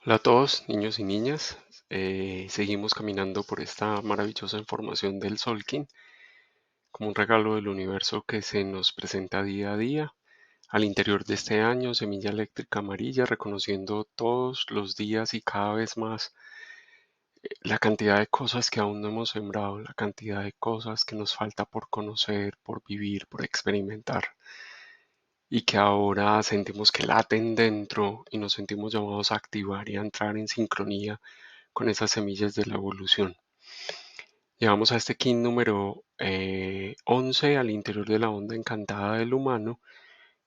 Hola a todos, niños y niñas. Seguimos caminando por esta maravillosa información del Solkin, como un regalo del universo que se nos presenta día a día. Al interior de este año, Semilla Eléctrica Amarilla, reconociendo todos los días y cada vez más la cantidad de cosas que aún no hemos sembrado, la cantidad de cosas que nos falta por conocer, por vivir, por experimentar, y que ahora sentimos que laten dentro y nos sentimos llamados a activar y a entrar en sincronía con esas semillas de la evolución. Llegamos a este kin número 11 al interior de la onda encantada del humano,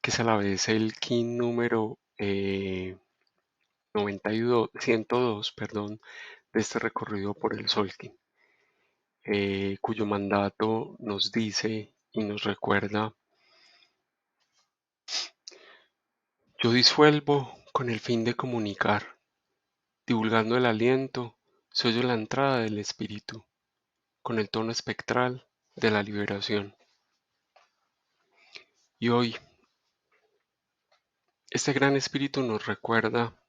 que es a la vez el kin número 92, 102, perdón, de este recorrido por el Solkin, cuyo mandato nos dice y nos recuerda: yo disuelvo con el fin de comunicar, divulgando el aliento, sello la entrada del espíritu, con el tono espectral de la liberación. Y hoy, este gran espíritu nos recuerda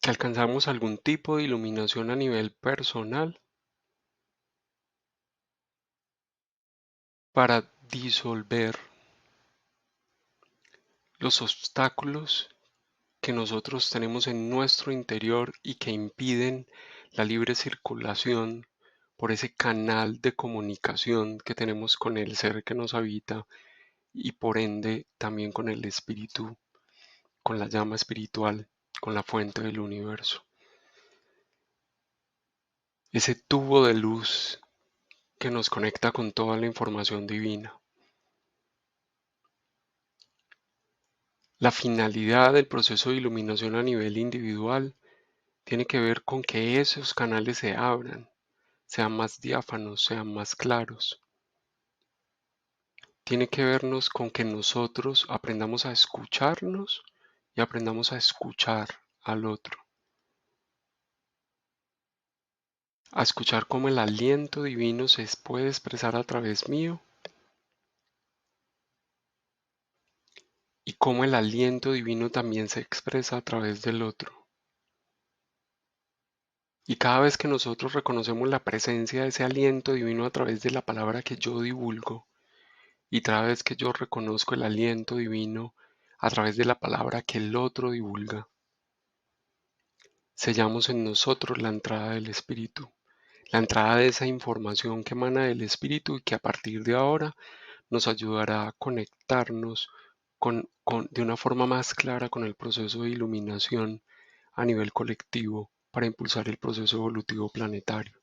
que alcanzamos algún tipo de iluminación a nivel personal para disolver los obstáculos que nosotros tenemos en nuestro interior y que impiden la libre circulación por ese canal de comunicación que tenemos con el ser que nos habita y por ende también con el espíritu, con la llama espiritual, con la fuente del universo. Ese tubo de luz que nos conecta con toda la información divina. La finalidad del proceso de iluminación a nivel individual tiene que ver con que esos canales se abran, sean más diáfanos, sean más claros. Tiene que vernos con que nosotros aprendamos a escucharnos y aprendamos a escuchar al otro, a escuchar cómo el aliento divino se puede expresar a través mío y cómo el aliento divino también se expresa a través del otro. Y cada vez que nosotros reconocemos la presencia de ese aliento divino a través de la palabra que yo divulgo, y cada vez que yo reconozco el aliento divino a través de la palabra que el otro divulga, sellamos en nosotros la entrada del Espíritu, la entrada de esa información que emana del Espíritu y que a partir de ahora nos ayudará a conectarnos de una forma más clara con el proceso de iluminación a nivel colectivo para impulsar el proceso evolutivo planetario.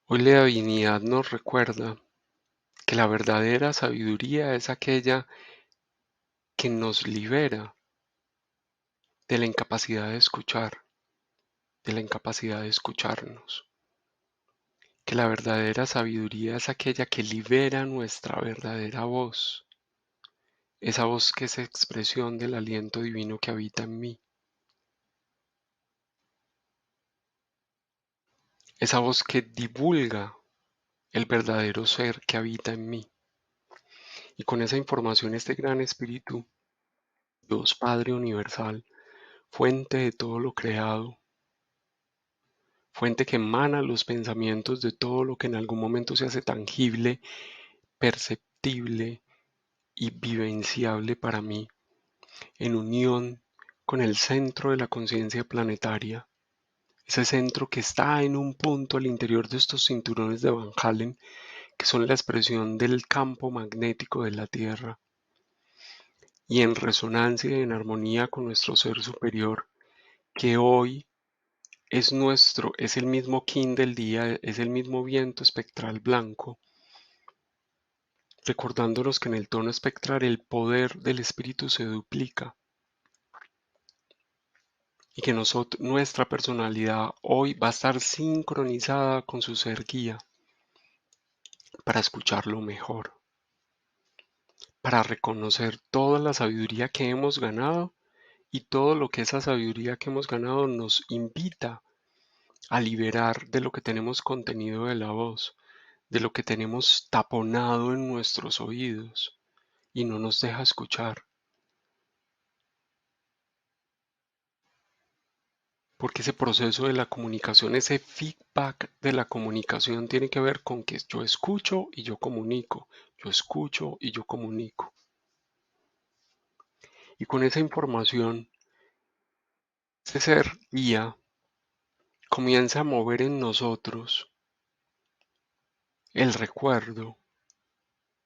Hoy la divinidad nos recuerda que la verdadera sabiduría es aquella que nos libera de la incapacidad de escuchar, de la incapacidad de escucharnos. Que la verdadera sabiduría es aquella que libera nuestra verdadera voz, esa voz que es expresión del aliento divino que habita en mí, esa voz que divulga el verdadero ser que habita en mí. Y con esa información este gran espíritu, Dios Padre Universal, fuente de todo lo creado, fuente que emana los pensamientos de todo lo que en algún momento se hace tangible, perceptible y vivenciable para mí, en unión con el centro de la conciencia planetaria, ese centro que está en un punto al interior de estos cinturones de Van Halen, que son la expresión del campo magnético de la Tierra, y en resonancia y en armonía con nuestro ser superior, que hoy es el mismo kin del día, es el mismo viento espectral blanco, recordándonos que en el tono espectral el poder del espíritu se duplica y que nuestra personalidad hoy va a estar sincronizada con su ser guía para escucharlo mejor, para reconocer toda la sabiduría que hemos ganado y todo lo que esa sabiduría que hemos ganado nos invita a liberar de lo que tenemos contenido de la voz, de lo que tenemos taponado en nuestros oídos y no nos deja escuchar. Porque ese proceso de la comunicación, ese feedback de la comunicación tiene que ver con que yo escucho y yo comunico, yo escucho y yo comunico. Y con esa información, ese ser guía comienza a mover en nosotros el recuerdo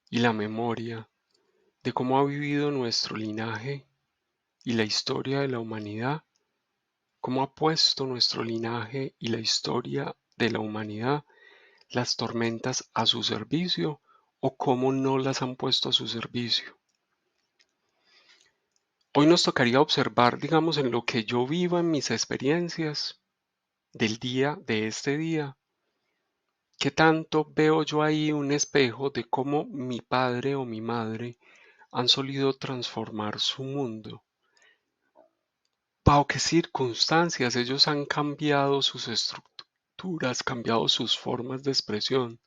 y la memoria de cómo ha vivido nuestro linaje y la historia de la humanidad, cómo ha puesto nuestro linaje y la historia de la humanidad las tormentas a su servicio o cómo no las han puesto a su servicio. Hoy nos tocaría observar, digamos, en lo que yo vivo en mis experiencias del día, de este día, qué tanto veo yo ahí un espejo de cómo mi padre o mi madre han solido transformar su mundo. ¿Bajo qué circunstancias ellos han cambiado sus estructuras, cambiado sus formas de expresión?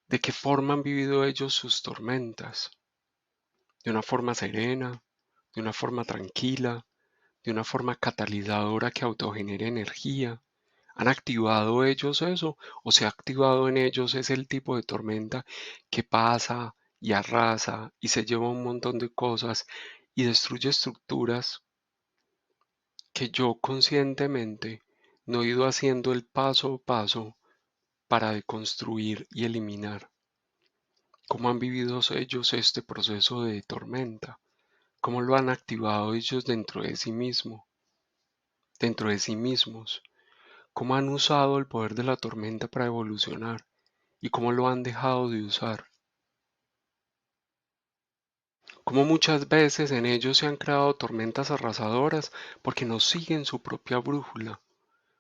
¿De qué forma han vivido ellos sus tormentas? ¿De una forma serena, de una forma tranquila, de una forma catalizadora que autogenere energía? ¿Han activado ellos eso o se ha activado en ellos es el tipo de tormenta que pasa y arrasa y se lleva un montón de cosas y destruye estructuras que yo conscientemente no he ido haciendo el paso a paso para deconstruir y eliminar? ¿Cómo han vivido ellos este proceso de tormenta? ¿Cómo lo han activado ellos dentro de sí mismos? ¿Cómo han usado el poder de la tormenta para evolucionar? ¿Y cómo lo han dejado de usar? ¿Cómo muchas veces en ellos se han creado tormentas arrasadoras porque no siguen su propia brújula?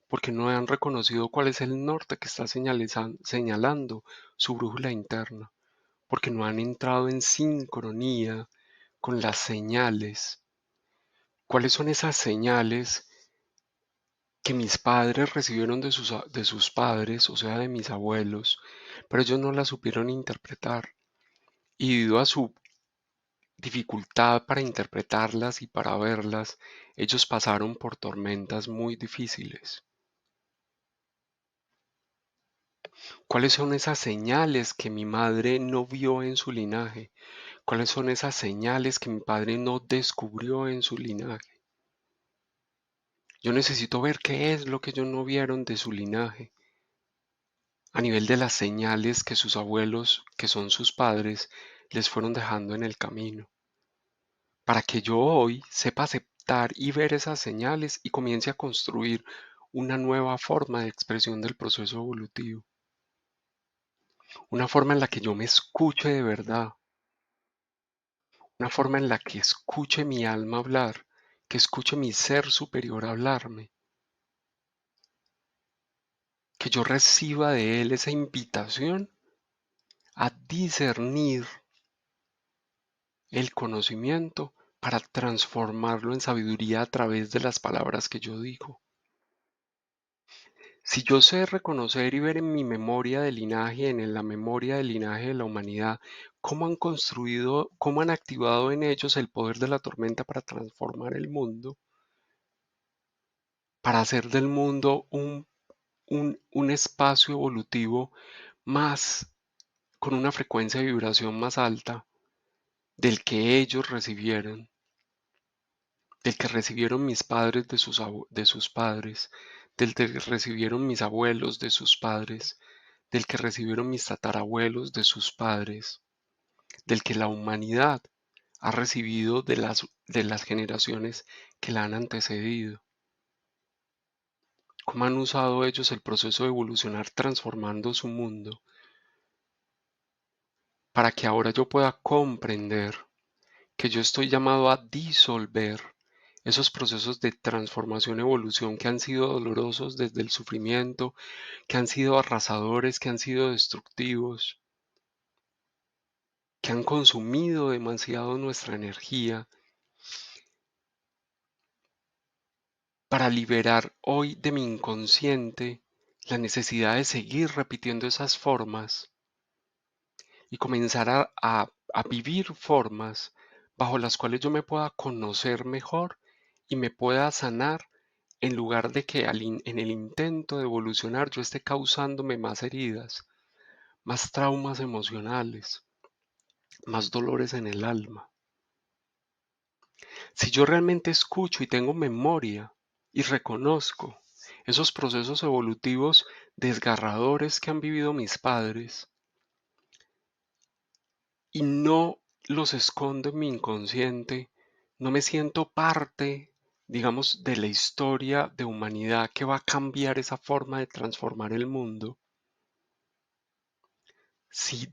Porque no han reconocido cuál es el norte que está señalando su brújula interna, porque no han entrado en sincronía con las señales. ¿Cuáles son esas señales que mis padres recibieron de sus padres, o sea, de mis abuelos, pero ellos no las supieron interpretar? Y debido a su dificultad para interpretarlas y para verlas, ellos pasaron por tormentas muy difíciles. ¿Cuáles son esas señales que mi madre no vio en su linaje? ¿Cuáles son esas señales que mi padre no descubrió en su linaje? Yo necesito ver qué es lo que ellos no vieron de su linaje, a nivel de las señales que sus abuelos, que son sus padres, les fueron dejando en el camino, para que yo hoy sepa aceptar y ver esas señales y comience a construir una nueva forma de expresión del proceso evolutivo, una forma en la que yo me escuche de verdad, una forma en la que escuche mi alma hablar, que escuche mi ser superior hablarme, que yo reciba de él esa invitación a discernir el conocimiento para transformarlo en sabiduría a través de las palabras que yo digo. Si yo sé reconocer y ver en mi memoria de linaje, en la memoria del linaje de la humanidad, cómo han construido, cómo han activado en ellos el poder de la tormenta para transformar el mundo, para hacer del mundo un espacio evolutivo más, con una frecuencia de vibración más alta del que ellos recibieron, del que recibieron mis padres de sus padres, del que recibieron mis abuelos de sus padres, del que recibieron mis tatarabuelos de sus padres, del que la humanidad ha recibido de las generaciones que la han antecedido. ¿Cómo han usado ellos el proceso de evolucionar transformando su mundo para que ahora yo pueda comprender que yo estoy llamado a disolver esos procesos de transformación, evolución que han sido dolorosos desde el sufrimiento, que han sido arrasadores, que han sido destructivos, que han consumido demasiado nuestra energía, para liberar hoy de mi inconsciente la necesidad de seguir repitiendo esas formas y comenzar a a vivir formas bajo las cuales yo me pueda conocer mejor y me pueda sanar en lugar de que en el intento de evolucionar yo esté causándome más heridas, más traumas emocionales, más dolores en el alma. Si yo realmente escucho y tengo memoria y reconozco esos procesos evolutivos desgarradores que han vivido mis padres y no los escondo en mi inconsciente, no me siento parte, digamos, de la historia de humanidad que va a cambiar esa forma de transformar el mundo. Si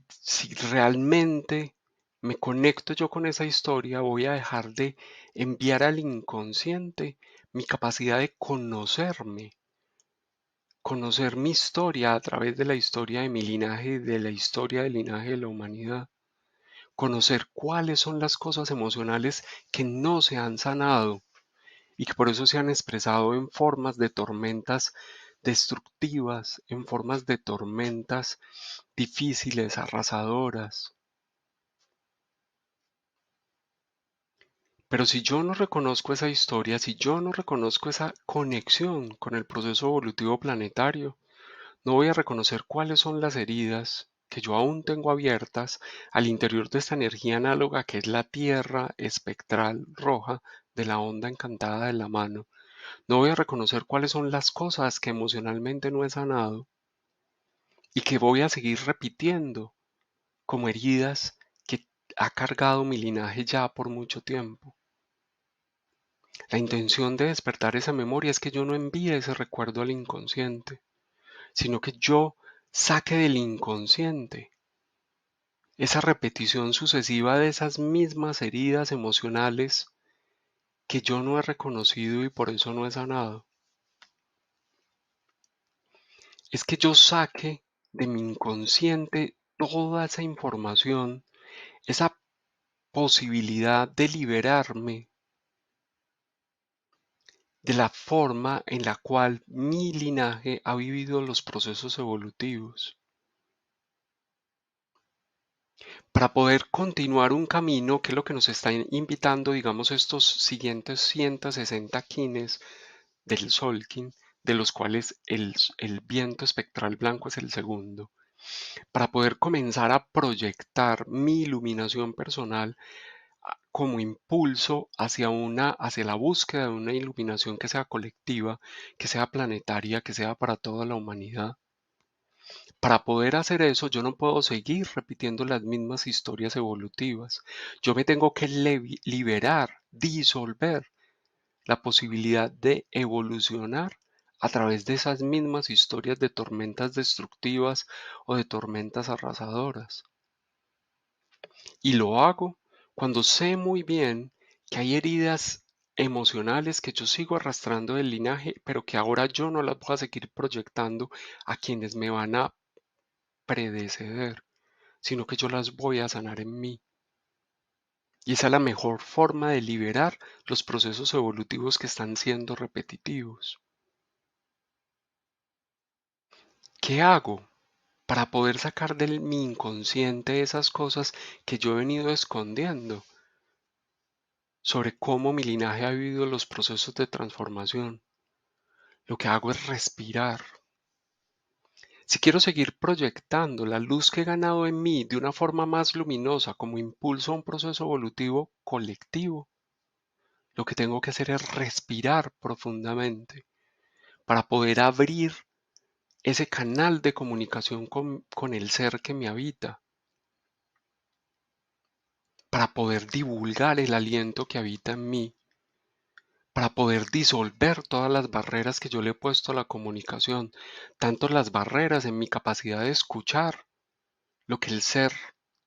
realmente me conecto yo con esa historia, voy a dejar de enviar al inconsciente mi capacidad de conocerme, conocer mi historia a través de la historia de mi linaje, de la historia del linaje de la humanidad, conocer cuáles son las cosas emocionales que no se han sanado y que por eso se han expresado en formas de tormentas destructivas, en formas de tormentas difíciles, arrasadoras. Pero si yo no reconozco esa historia, si yo no reconozco esa conexión con el proceso evolutivo planetario, no voy a reconocer cuáles son las heridas que yo aún tengo abiertas al interior de esta energía análoga que es la tierra espectral roja de la onda encantada de la mano. No voy a reconocer cuáles son las cosas que emocionalmente no he sanado y que voy a seguir repitiendo como heridas que ha cargado mi linaje ya por mucho tiempo. La intención de despertar esa memoria es que yo no envíe ese recuerdo al inconsciente, sino que yo saque del inconsciente esa repetición sucesiva de esas mismas heridas emocionales que yo no he reconocido y por eso no he sanado. Es que yo saque de mi inconsciente toda esa información, esa posibilidad de liberarme de la forma en la cual mi linaje ha vivido los procesos evolutivos, para poder continuar un camino que es lo que nos están invitando, digamos, estos siguientes 160 kines del Solkin, de los cuales el viento espectral blanco es el segundo, para poder comenzar a proyectar mi iluminación personal como impulso hacia la búsqueda de una iluminación que sea colectiva, que sea planetaria, que sea para toda la humanidad. Para poder hacer eso, yo no puedo seguir repitiendo las mismas historias evolutivas. Yo me tengo que liberar, disolver la posibilidad de evolucionar a través de esas mismas historias de tormentas destructivas o de tormentas arrasadoras. Y lo hago cuando sé muy bien que hay heridas emocionales que yo sigo arrastrando del linaje, pero que ahora yo no las voy a seguir proyectando a quienes me van a predeceder, sino que yo las voy a sanar en mí. Y esa es la mejor forma de liberar los procesos evolutivos que están siendo repetitivos. ¿Qué hago para poder sacar de mi inconsciente esas cosas que yo he venido escondiendo sobre cómo mi linaje ha vivido los procesos de transformación? Lo que hago es respirar. Si quiero seguir proyectando la luz que he ganado en mí de una forma más luminosa como impulso a un proceso evolutivo colectivo, lo que tengo que hacer es respirar profundamente para poder abrir ese canal de comunicación con el ser que me habita, para poder divulgar el aliento que habita en mí, para poder disolver todas las barreras que yo le he puesto a la comunicación, tanto las barreras en mi capacidad de escuchar lo que el ser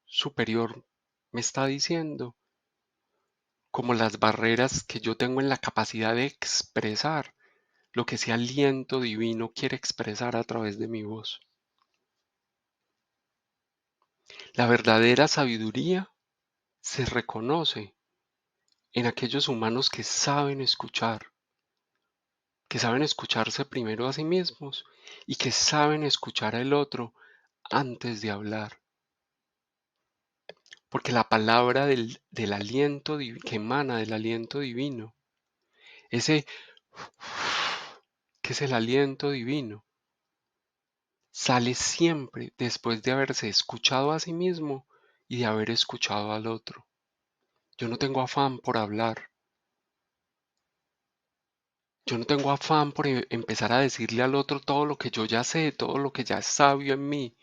superior me está diciendo, como las barreras que yo tengo en la capacidad de expresar lo que ese aliento divino quiere expresar a través de mi voz. La verdadera sabiduría se reconoce en aquellos humanos que saben escucharse primero a sí mismos y que saben escuchar al otro antes de hablar. porque la palabra del aliento que emana del aliento divino, ese que es el aliento divino, sale siempre después de haberse escuchado a sí mismo y de haber escuchado al otro. Yo no tengo afán por hablar. Yo no tengo afán por empezar a decirle al otro todo lo que yo ya sé, todo lo que ya es sabio en mí,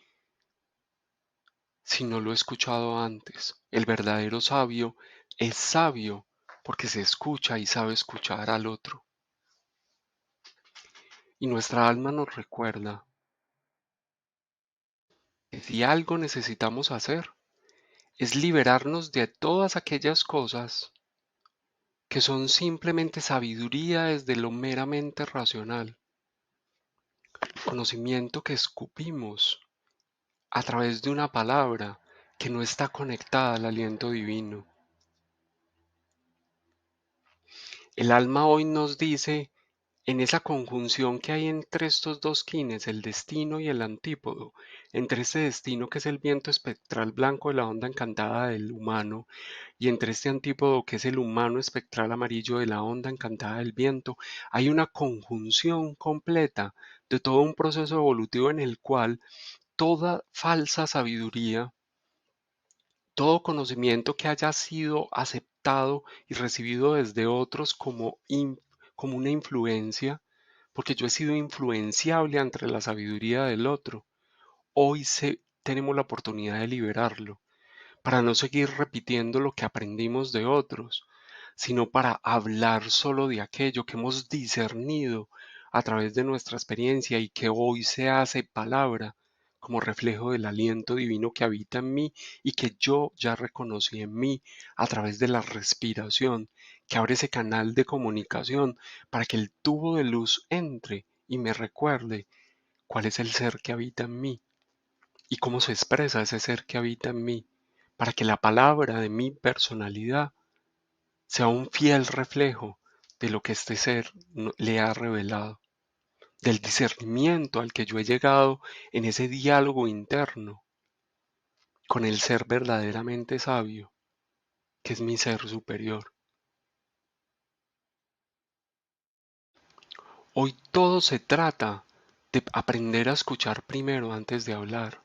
si no lo he escuchado antes. El verdadero sabio es sabio porque se escucha y sabe escuchar al otro. Y nuestra alma nos recuerda que si algo necesitamos hacer es liberarnos de todas aquellas cosas que son simplemente sabiduría desde lo meramente racional, conocimiento que escupimos a través de una palabra que no está conectada al aliento divino. El alma hoy nos dice, en esa conjunción que hay entre estos dos quines, el destino y el antípodo, entre ese destino que es el viento espectral blanco de la onda encantada del humano, y entre este antípodo que es el humano espectral amarillo de la onda encantada del viento, hay una conjunción completa de todo un proceso evolutivo en el cual toda falsa sabiduría, todo conocimiento que haya sido aceptado y recibido desde otros como una influencia, porque yo he sido influenciable ante la sabiduría del otro, hoy tenemos la oportunidad de liberarlo para no seguir repitiendo lo que aprendimos de otros, sino para hablar solo de aquello que hemos discernido a través de nuestra experiencia y que hoy se hace palabra como reflejo del aliento divino que habita en mí y que yo ya reconocí en mí a través de la respiración, que abre ese canal de comunicación para que el tubo de luz entre y me recuerde cuál es el ser que habita en mí y cómo se expresa ese ser que habita en mí, para que la palabra de mi personalidad sea un fiel reflejo de lo que este ser le ha revelado, del discernimiento al que yo he llegado en ese diálogo interno con el ser verdaderamente sabio, que es mi ser superior. Hoy todo se trata de aprender a escuchar primero antes de hablar,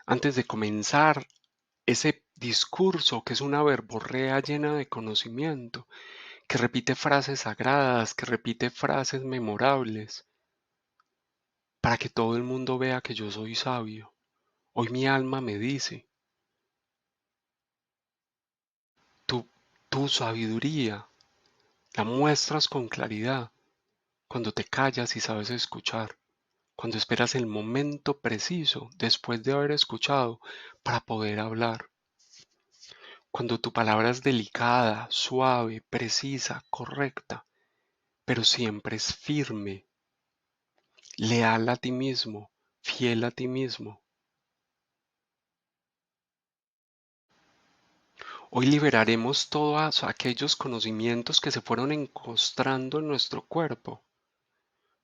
antes de comenzar ese discurso que es una verborrea llena de conocimiento, que repite frases sagradas, que repite frases memorables, para que todo el mundo vea que yo soy sabio. Hoy mi alma me dice, tu, tu sabiduría la muestras con claridad cuando te callas y sabes escuchar, cuando esperas el momento preciso después de haber escuchado para poder hablar, cuando tu palabra es delicada, suave, precisa, correcta, pero siempre es firme, leal a ti mismo, fiel a ti mismo. Hoy liberaremos todos aquellos conocimientos que se fueron encostrando en nuestro cuerpo,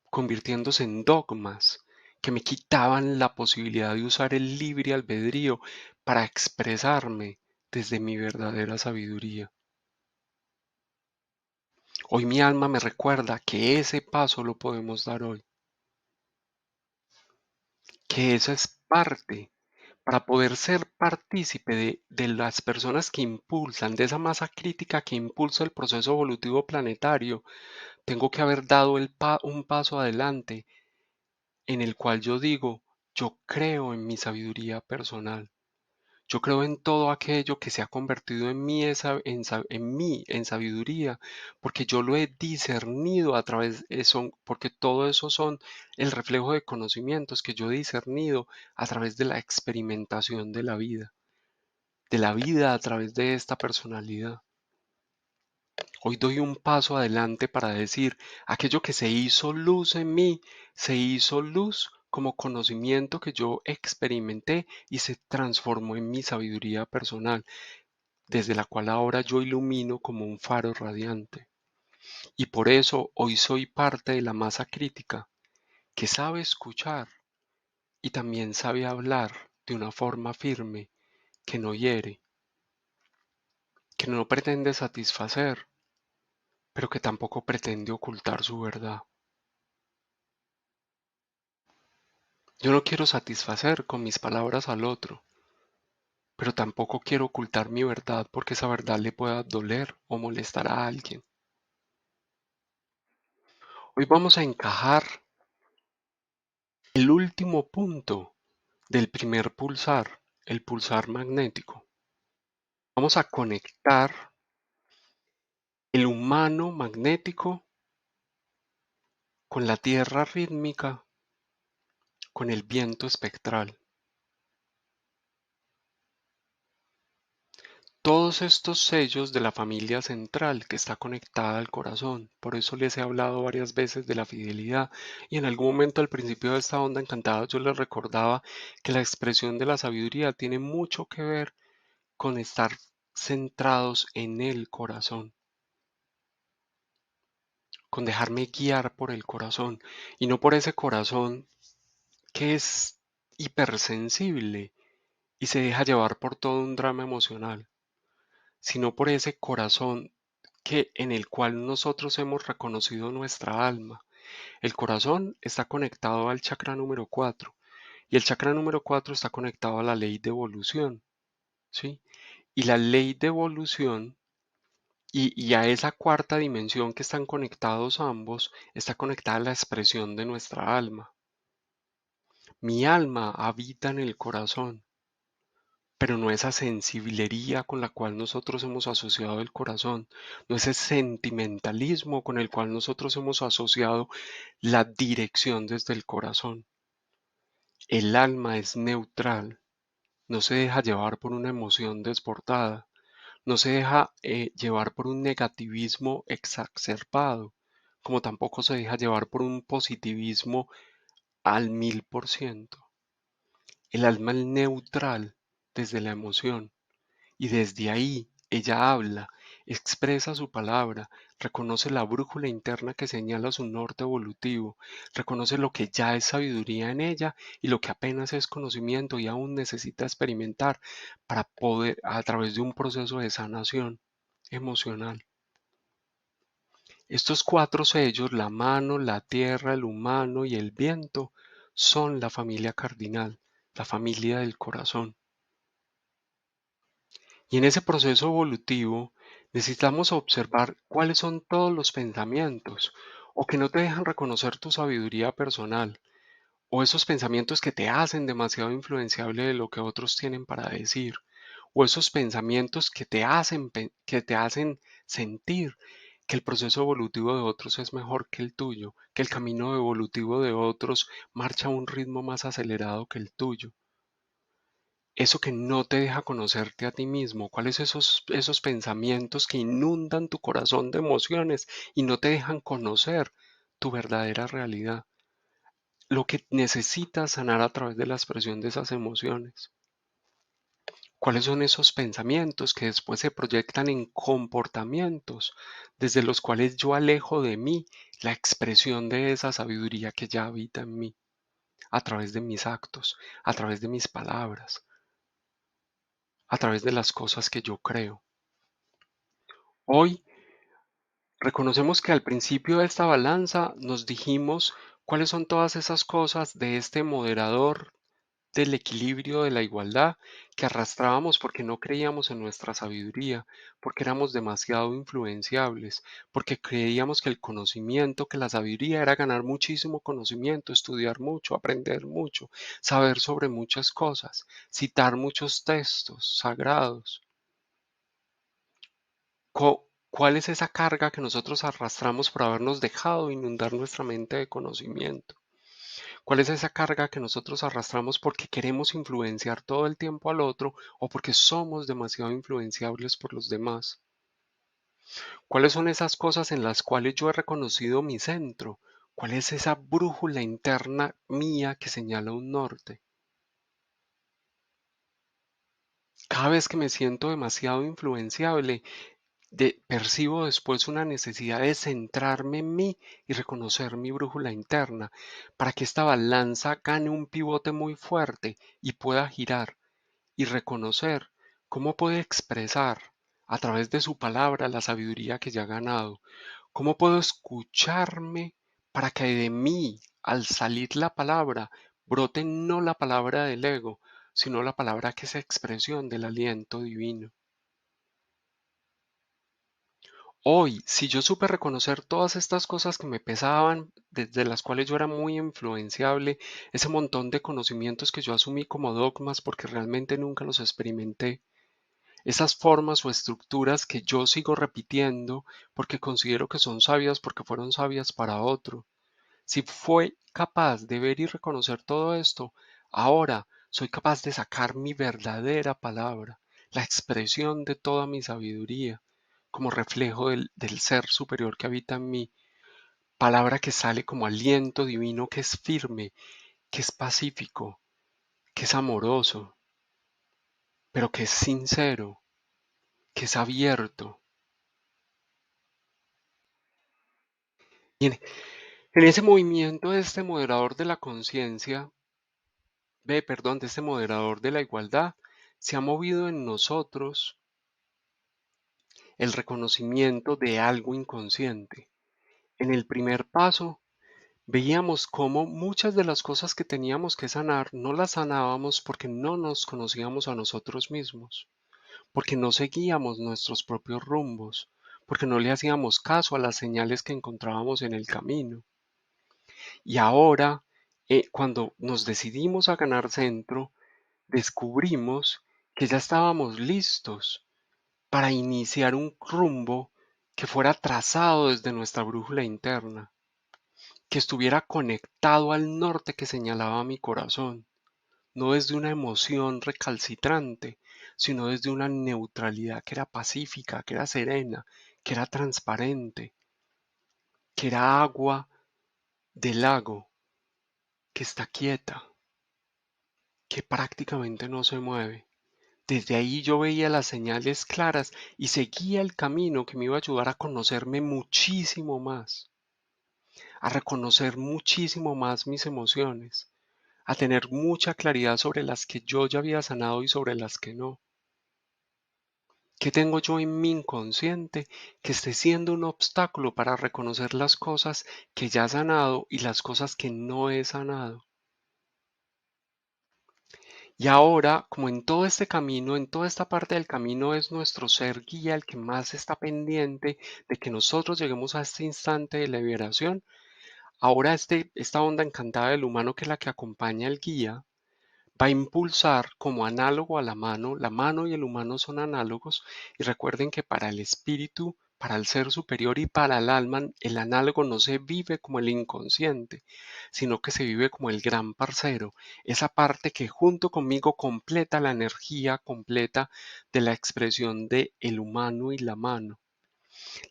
convirtiéndose en dogmas que me quitaban la posibilidad de usar el libre albedrío para expresarme desde mi verdadera sabiduría. Hoy mi alma me recuerda que ese paso lo podemos dar hoy, que esa es parte para poder ser partícipe de las personas que impulsan, de esa masa crítica que impulsa el proceso evolutivo planetario. Tengo que haber dado un paso adelante en el cual yo digo, yo creo en mi sabiduría personal. Yo creo en todo aquello que se ha convertido en mí, en sabiduría, porque yo lo he discernido a través de eso, porque todo eso son el reflejo de conocimientos que yo he discernido a través de la experimentación de la vida a través de esta personalidad. Hoy doy un paso adelante para decir, aquello que se hizo luz en mí, se hizo luz como conocimiento que yo experimenté y se transformó en mi sabiduría personal, desde la cual ahora yo ilumino como un faro radiante. Y por eso hoy soy parte de la masa crítica, que sabe escuchar y también sabe hablar de una forma firme que no hiere, que no pretende satisfacer, pero que tampoco pretende ocultar su verdad. Yo no quiero satisfacer con mis palabras al otro, pero tampoco quiero ocultar mi verdad porque esa verdad le pueda doler o molestar a alguien. Hoy vamos a encajar el último punto del primer pulsar, el pulsar magnético. Vamos a conectar el humano magnético con la tierra rítmica, con el viento espectral. Todos estos sellos de la familia central que está conectada al corazón. Por eso les he hablado varias veces de la fidelidad y en algún momento al principio de esta onda encantada yo les recordaba que la expresión de la sabiduría tiene mucho que ver con estar centrados en el corazón, con dejarme guiar por el corazón y no por ese corazón que es hipersensible y se deja llevar por todo un drama emocional, sino por ese corazón que en el cual nosotros hemos reconocido nuestra alma. El corazón está conectado al chakra número 4 y el chakra número 4 está conectado a la ley de evolución, ¿sí? Y la ley de evolución y a esa cuarta dimensión que están conectados ambos, está conectada la expresión de nuestra alma. Mi alma habita en el corazón, pero no esa sensiblería con la cual nosotros hemos asociado el corazón, no ese sentimentalismo con el cual nosotros hemos asociado la dirección desde el corazón. El alma es neutral, no se deja llevar por una emoción desbordada, no se deja llevar por un negativismo exacerbado, como tampoco se deja llevar por un positivismo al 1000%. El alma es neutral desde la emoción y desde ahí ella habla, expresa su palabra, reconoce la brújula interna que señala su norte evolutivo, reconoce lo que ya es sabiduría en ella y lo que apenas es conocimiento y aún necesita experimentar para poder, a través de un proceso de sanación emocional. Estos cuatro sellos, la mano, la tierra, el humano y el viento, son la familia cardinal, la familia del corazón. Y en ese proceso evolutivo necesitamos observar cuáles son todos los pensamientos o que no te dejan reconocer tu sabiduría personal o esos pensamientos que te hacen demasiado influenciable de lo que otros tienen para decir o esos pensamientos que te hacen sentir que el proceso evolutivo de otros es mejor que el tuyo, que el camino evolutivo de otros marcha a un ritmo más acelerado que el tuyo. Eso que no te deja conocerte a ti mismo, cuáles esos pensamientos que inundan tu corazón de emociones y no te dejan conocer tu verdadera realidad, lo que necesitas sanar a través de la expresión de esas emociones. ¿Cuáles son esos pensamientos que después se proyectan en comportamientos desde los cuales yo alejo de mí la expresión de esa sabiduría que ya habita en mí, a través de mis actos, a través de mis palabras, a través de las cosas que yo creo? Hoy reconocemos que al principio de esta balanza nos dijimos cuáles son todas esas cosas de este moderador del equilibrio de la igualdad que arrastrábamos porque no creíamos en nuestra sabiduría, porque éramos demasiado influenciables, porque creíamos que el conocimiento, que la sabiduría era ganar muchísimo conocimiento, estudiar mucho, aprender mucho, saber sobre muchas cosas, citar muchos textos sagrados. ¿Cuál es esa carga que nosotros arrastramos por habernos dejado inundar nuestra mente de conocimiento? ¿Cuál es esa carga que nosotros arrastramos porque queremos influenciar todo el tiempo al otro o porque somos demasiado influenciables por los demás? ¿Cuáles son esas cosas en las cuales yo he reconocido mi centro? ¿Cuál es esa brújula interna mía que señala un norte? Cada vez que me siento demasiado influenciable, percibo después una necesidad de centrarme en mí y reconocer mi brújula interna para que esta balanza gane un pivote muy fuerte y pueda girar y reconocer ¿Cómo puede expresar a través de su palabra la sabiduría que ya ha ganado? ¿Cómo puedo escucharme para que de mí, al salir la palabra, brote no la palabra del ego, sino la palabra que es expresión del aliento divino? Hoy, si yo supe reconocer todas estas cosas que me pesaban, desde las cuales yo era muy influenciable, ese montón de conocimientos que yo asumí como dogmas porque realmente nunca los experimenté, esas formas o estructuras que yo sigo repitiendo porque considero que son sabias porque fueron sabias para otro. Si fue capaz de ver y reconocer todo esto, ahora soy capaz de sacar mi verdadera palabra, la expresión de toda mi sabiduría, como reflejo del ser superior que habita en mí, palabra que sale como aliento divino que es firme, que es pacífico, que es amoroso, pero que es sincero, que es abierto. Y en ese movimiento de este moderador de la conciencia, de este moderador de la igualdad, se ha movido en nosotros el reconocimiento de algo inconsciente. En el primer paso, veíamos cómo muchas de las cosas que teníamos que sanar no las sanábamos porque no nos conocíamos a nosotros mismos, porque no seguíamos nuestros propios rumbos, porque no le hacíamos caso a las señales que encontrábamos en el camino. Y ahora, cuando nos decidimos a ganar centro, descubrimos que ya estábamos listos para iniciar un rumbo que fuera trazado desde nuestra brújula interna, que estuviera conectado al norte que señalaba mi corazón, no desde una emoción recalcitrante, sino desde una neutralidad que era pacífica, que era serena, que era transparente, que era agua del lago, que está quieta, que prácticamente no se mueve. Desde ahí yo veía las señales claras y seguía el camino que me iba a ayudar a conocerme muchísimo más, a reconocer muchísimo más mis emociones, a tener mucha claridad sobre las que yo ya había sanado y sobre las que no. ¿Qué tengo yo en mi inconsciente que esté siendo un obstáculo para reconocer las cosas que ya he sanado y las cosas que no he sanado? Y ahora, como en todo este camino, en toda esta parte del camino es nuestro ser guía el que más está pendiente de que nosotros lleguemos a este instante de liberación, ahora esta onda encantada del humano que es la que acompaña al guía, va a impulsar como análogo a la mano y el humano son análogos, y recuerden que para el espíritu, para el ser superior y para el alma, el análogo no se vive como el inconsciente, sino que se vive como el gran parcero, esa parte que junto conmigo completa la energía completa de la expresión de el humano y la mano.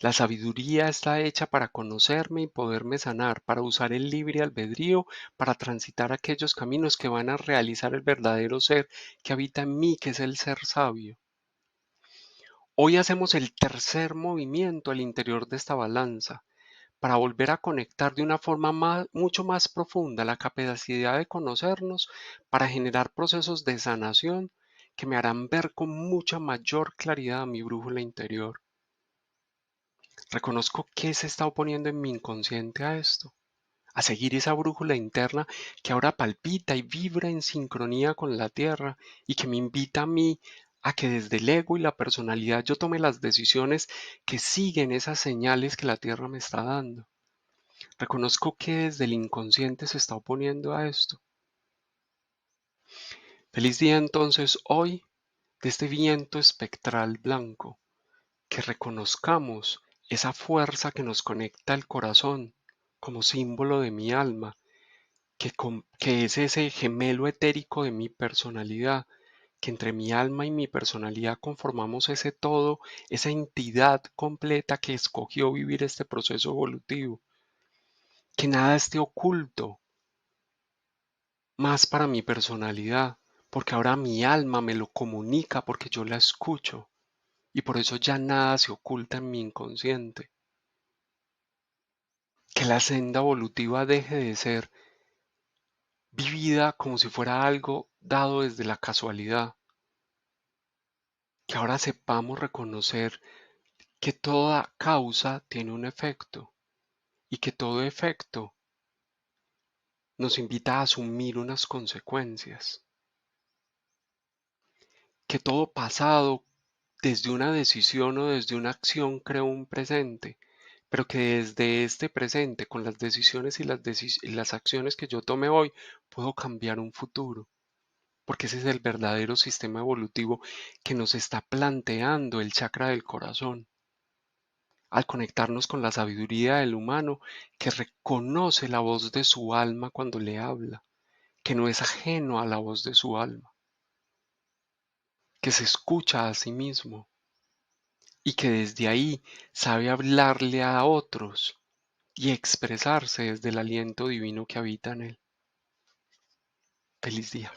La sabiduría está hecha para conocerme y poderme sanar, para usar el libre albedrío, para transitar aquellos caminos que van a realizar el verdadero ser que habita en mí, que es el ser sabio. Hoy hacemos el tercer movimiento al interior de esta balanza, para volver a conectar de una forma mucho más profunda la capacidad de conocernos, para generar procesos de sanación que me harán ver con mucha mayor claridad mi brújula interior. Reconozco qué se está oponiendo en mi inconsciente a esto, a seguir esa brújula interna que ahora palpita y vibra en sincronía con la tierra y que me invita a mí a que desde el ego y la personalidad yo tome las decisiones que siguen esas señales que la tierra me está dando. Reconozco que desde el inconsciente se está oponiendo a esto. Feliz día entonces hoy de este viento espectral blanco, que reconozcamos esa fuerza que nos conecta al corazón como símbolo de mi alma, que es ese gemelo etérico de mi personalidad, que entre mi alma y mi personalidad conformamos ese todo, esa entidad completa que escogió vivir este proceso evolutivo, que nada esté oculto más para mi personalidad, porque ahora mi alma me lo comunica porque yo la escucho y por eso ya nada se oculta en mi inconsciente. Que la senda evolutiva deje de ser vivida como si fuera algo dado desde la casualidad, que ahora sepamos reconocer que toda causa tiene un efecto y que todo efecto nos invita a asumir unas consecuencias, que todo pasado desde una decisión o desde una acción creó un presente, pero que desde este presente, con las decisiones y las acciones que yo tome hoy, puedo cambiar un futuro, porque ese es el verdadero sistema evolutivo que nos está planteando el chakra del corazón, al conectarnos con la sabiduría del humano que reconoce la voz de su alma cuando le habla, que no es ajeno a la voz de su alma, que se escucha a sí mismo y que desde ahí sabe hablarle a otros y expresarse desde el aliento divino que habita en él. Feliz día.